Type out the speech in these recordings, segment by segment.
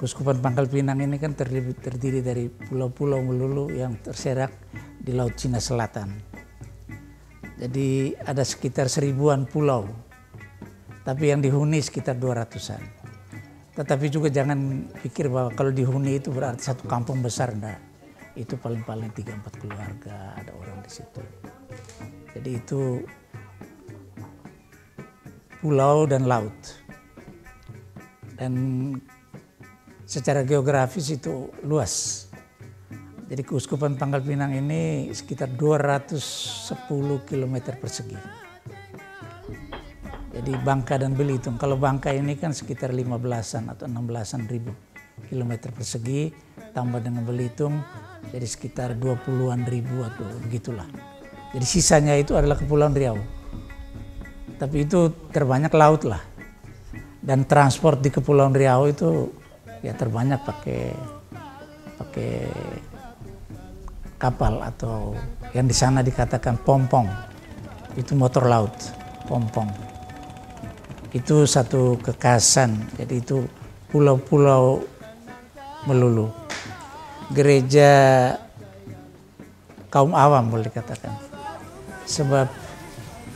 Keuskupan Pangkal Pinang ini kan terdiri dari pulau-pulau melulu yang terserak di Laut Cina Selatan. Jadi ada sekitar 1000-an pulau, tapi yang dihuni sekitar 200-an. Tetapi juga jangan pikir bahwa kalau dihuni itu berarti satu kampung besar, enggak. Itu paling-paling 3-4 keluarga ada orang di situ. Jadi itu pulau dan laut. Dan secara geografis itu luas. Jadi Keuskupan Pangkal Pinang ini sekitar 210 km persegi. Jadi Bangka dan Belitung. Kalau Bangka ini kan sekitar 15-an atau 16-an ribu kilometer persegi. Tambah dengan Belitung jadi sekitar 20-an ribu atau begitulah. Jadi sisanya itu adalah Kepulauan Riau. Tapi itu terbanyak laut lah. Dan transport di Kepulauan Riau itu ya terbanyak pakai kapal atau yang di sana dikatakan pompong. Itu motor laut, pompong. Itu satu kekhasan. Jadi itu pulau-pulau melulu. Gereja kaum awam boleh dikatakan. Sebab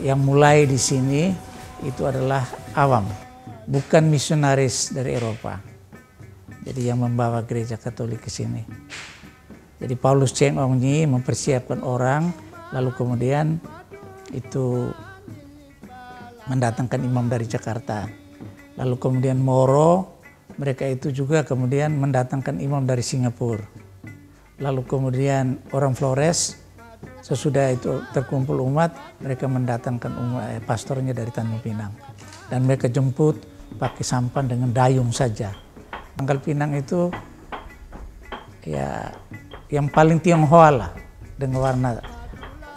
yang mulai di sini itu adalah awam, bukan misionaris dari Eropa. Jadi yang membawa gereja Katolik ke sini. Jadi Paulus Cheng Ong Nyi mempersiapkan orang, lalu kemudian itu mendatangkan imam dari Jakarta. Lalu kemudian Moro, mereka itu juga kemudian mendatangkan imam dari Singapura. Lalu kemudian orang Flores, sesudah itu terkumpul umat, mereka mendatangkan pastornya dari Tanjung Pinang. Dan mereka jemput pakai sampan dengan dayung saja. Pangkal Pinang itu ya yang paling Tionghoa lah dengan warna.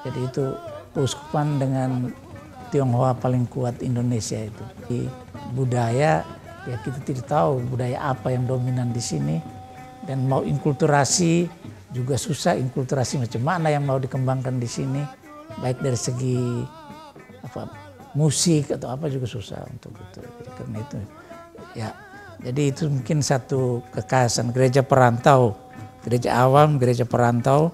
Jadi itu keuskupan dengan Tionghoa paling kuat Indonesia itu. Di budaya ya kita tidak tahu budaya apa yang dominan di sini, dan mau inkulturasi juga susah. Inkulturasi macam mana yang mau dikembangkan di sini, baik dari segi musik atau apa juga susah untuk itu. Karena itu ya. Jadi itu mungkin satu kekhasan gereja perantau, gereja awam, gereja perantau.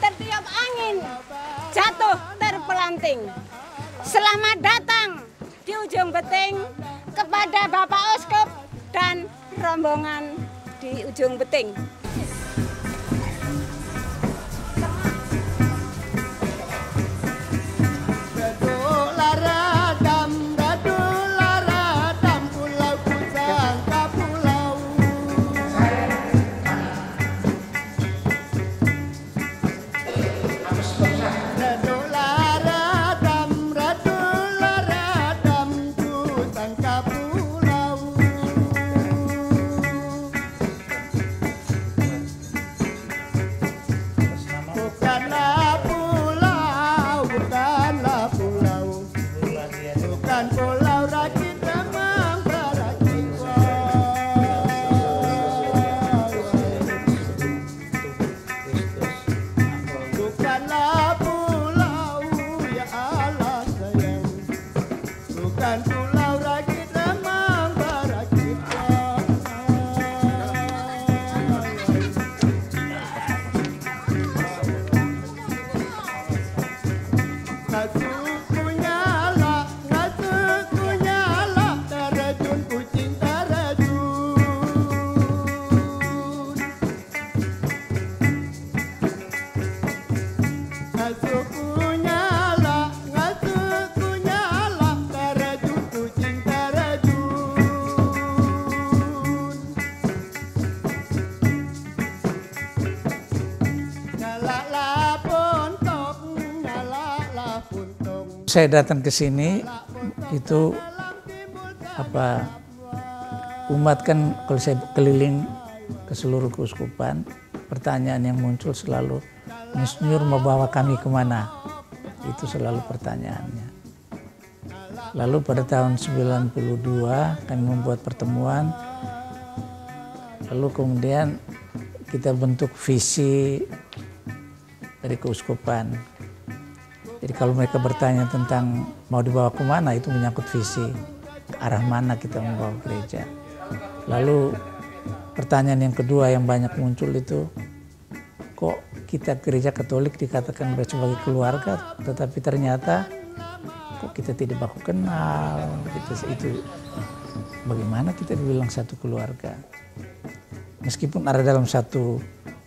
Tertiup angin, jatuh terpelanting. Selamat datang di Ujung Beting kepada Bapak Uskup dan rombongan di Ujung Beting. saya datang ke sini itu umat kan, kalau saya keliling ke seluruh keuskupan, pertanyaan yang muncul selalu, Monsinyur mau bawa kami kemana? Itu selalu pertanyaannya. Lalu pada tahun 92 kami membuat pertemuan, lalu kemudian kita bentuk visi dari keuskupan. Jadi kalau mereka bertanya tentang mau dibawa kemana, itu menyangkut visi, ke arah mana kita membawa gereja. Lalu pertanyaan yang kedua yang banyak muncul itu, kok kita gereja Katolik dikatakan sebagai keluarga, tetapi ternyata kok kita tidak baku kenal, itu bagaimana kita dibilang satu keluarga? Meskipun ada dalam satu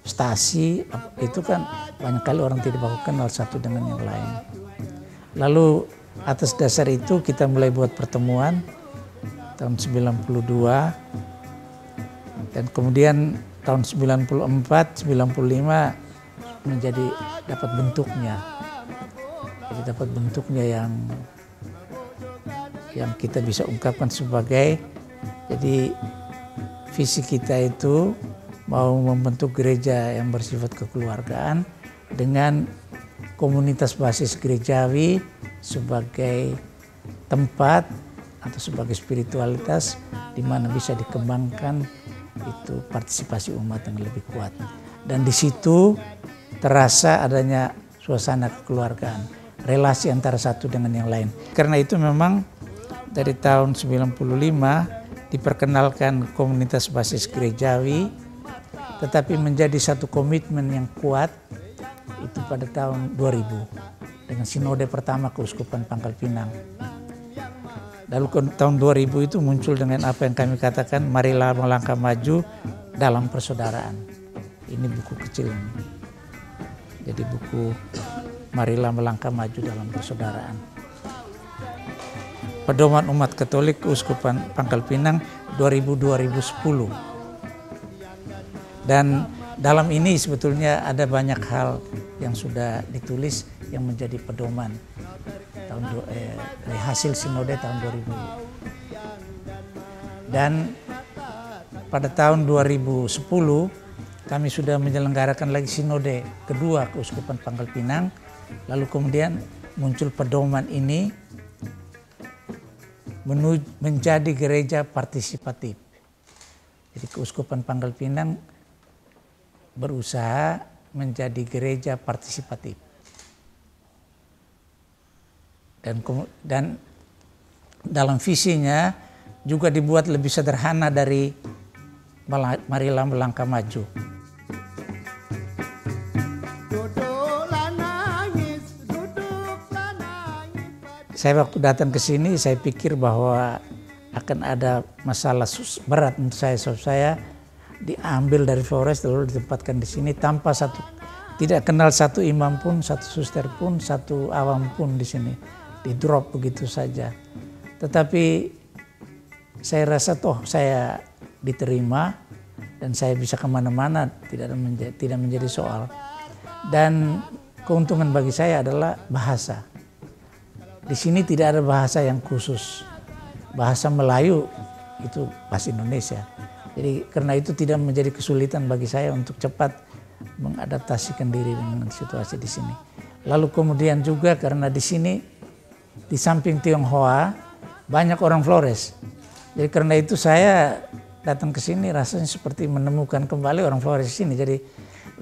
stasi, itu kan banyak kali orang tidak baku kenal satu dengan yang lain. Lalu atas dasar itu kita mulai buat pertemuan tahun 92, dan kemudian tahun 94, 95 menjadi dapat bentuknya. Jadi dapat bentuknya yang kita bisa ungkapkan sebagai, jadi visi kita itu mau membentuk gereja yang bersifat kekeluargaan dengan komunitas basis gerejawi sebagai tempat atau sebagai spiritualitas di mana bisa dikembangkan itu partisipasi umat yang lebih kuat. Dan di situ terasa adanya suasana kekeluargaan, relasi antara satu dengan yang lain. Karena itu memang dari tahun 95 diperkenalkan komunitas basis gerejawi, tetapi menjadi satu komitmen yang kuat itu pada tahun 2000 dengan sinode pertama Keuskupan Pangkal Pinang. Lalu tahun 2000 itu muncul dengan apa yang kami katakan, marilah melangkah maju dalam persaudaraan. Ini buku kecil ini. Jadi buku marilah melangkah maju dalam persaudaraan. Pedoman Umat Katolik Keuskupan Pangkal Pinang 2000-2010. Dan dalam ini sebetulnya ada banyak hal yang sudah ditulis yang menjadi pedoman dari hasil sinode tahun 2000. Dan pada tahun 2010 kami sudah menyelenggarakan lagi sinode kedua Keuskupan Pangkal Pinang. Lalu kemudian muncul pedoman ini menjadi gereja partisipatif. Jadi Keuskupan Pangkal Pinang berusaha menjadi gereja partisipatif. Dan dalam visinya juga dibuat lebih sederhana dari marilah melangkah maju. Saya waktu datang ke sini, saya pikir bahwa akan ada masalah berat untuk saya. Saya diambil dari Flores lalu ditempatkan di sini tanpa tidak kenal satu imam pun, satu suster pun, satu awam pun di sini. Di drop begitu saja. Tetapi saya rasa toh saya diterima dan saya bisa kemana-mana, tidak menjadi soal. Dan keuntungan bagi saya adalah bahasa. Di sini tidak ada bahasa yang khusus. Bahasa Melayu itu bahasa Indonesia. Jadi karena itu tidak menjadi kesulitan bagi saya untuk cepat mengadaptasikan diri dengan situasi di sini. Lalu kemudian juga karena di sini di samping Tionghoa banyak orang Flores. Jadi karena itu saya datang ke sini rasanya seperti menemukan kembali orang Flores di sini. Jadi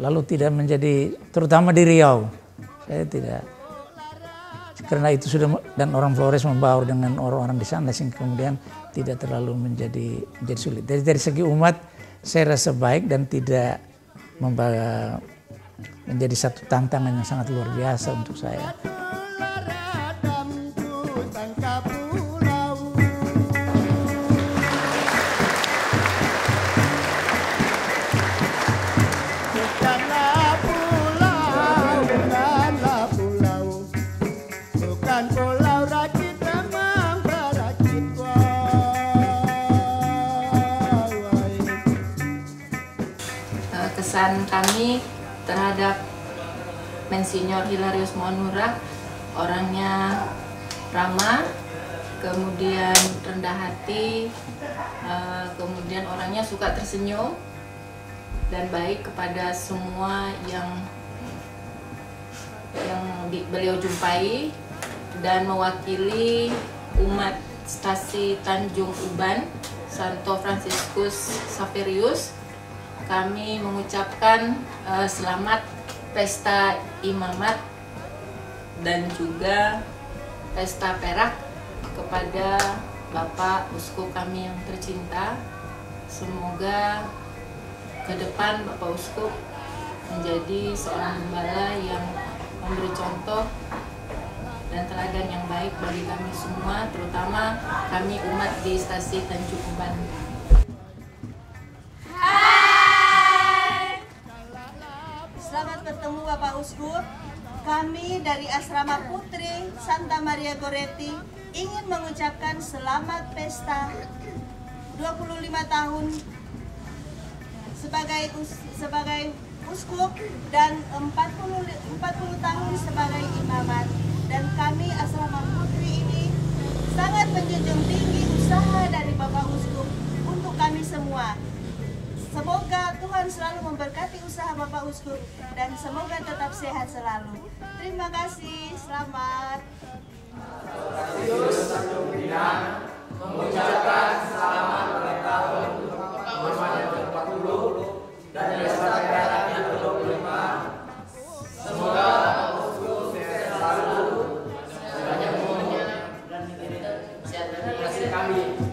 lalu tidak menjadi, terutama di Riau, saya tidak. Karena itu sudah, dan orang Flores membaur dengan orang-orang di sana sehingga kemudian tidak terlalu menjadi sulit. Dari segi umat saya rasa baik dan tidak menjadi satu tantangan yang sangat luar biasa untuk saya. Kesan kami terhadap Monsinyur Hilarius Monura, orangnya ramah, kemudian rendah hati, kemudian orangnya suka tersenyum dan baik kepada semua yang beliau jumpai, dan mewakili umat Stasi Tanjung Uban Santo Fransiskus Xaverius, kami mengucapkan selamat Pesta Imamat dan juga Pesta Perak kepada Bapak Uskup kami yang tercinta. Semoga ke depan Bapak Uskup menjadi seorang gembala yang memberi contoh dan teladan yang baik bagi kami semua, terutama kami umat di Stasi Tanjung Uban. Hai. Selamat bertemu Bapak Uskup. Kami dari Asrama Putri Santa Maria Goretti ingin mengucapkan selamat pesta 25 tahun sebagai uskup dan 40 tahun sebagai imamat. Dan kami Asrama Putri ini sangat menjunjung tinggi usaha dari Bapak Uskup untuk kami semua. Semoga Tuhan selalu memberkati usaha Bapak Uskup dan semoga tetap sehat selalu. Terima kasih, selamat. Mengucapkan selamat ulang tahun Bapak ke-40 dan pesta perak yang ke-25. Semoga Bapak Uskup sehat selalu, banyak umurnya dan sehat dari hasil kami.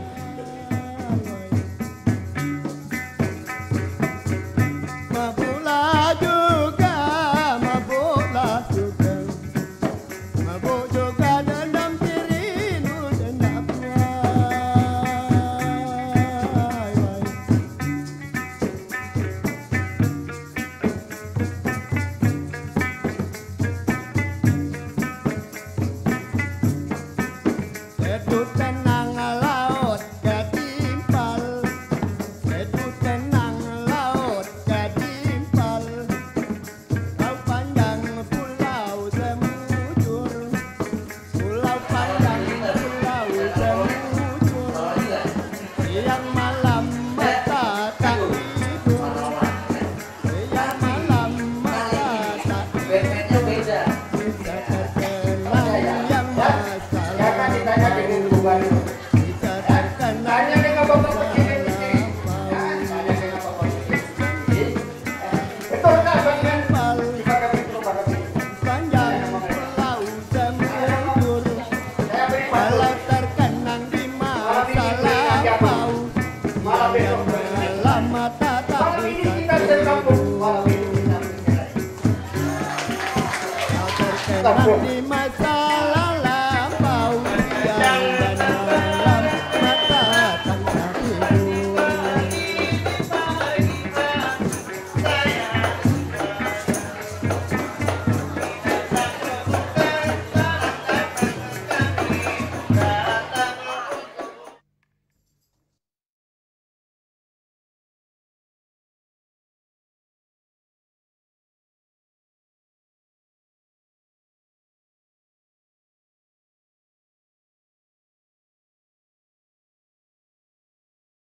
Malam ini kita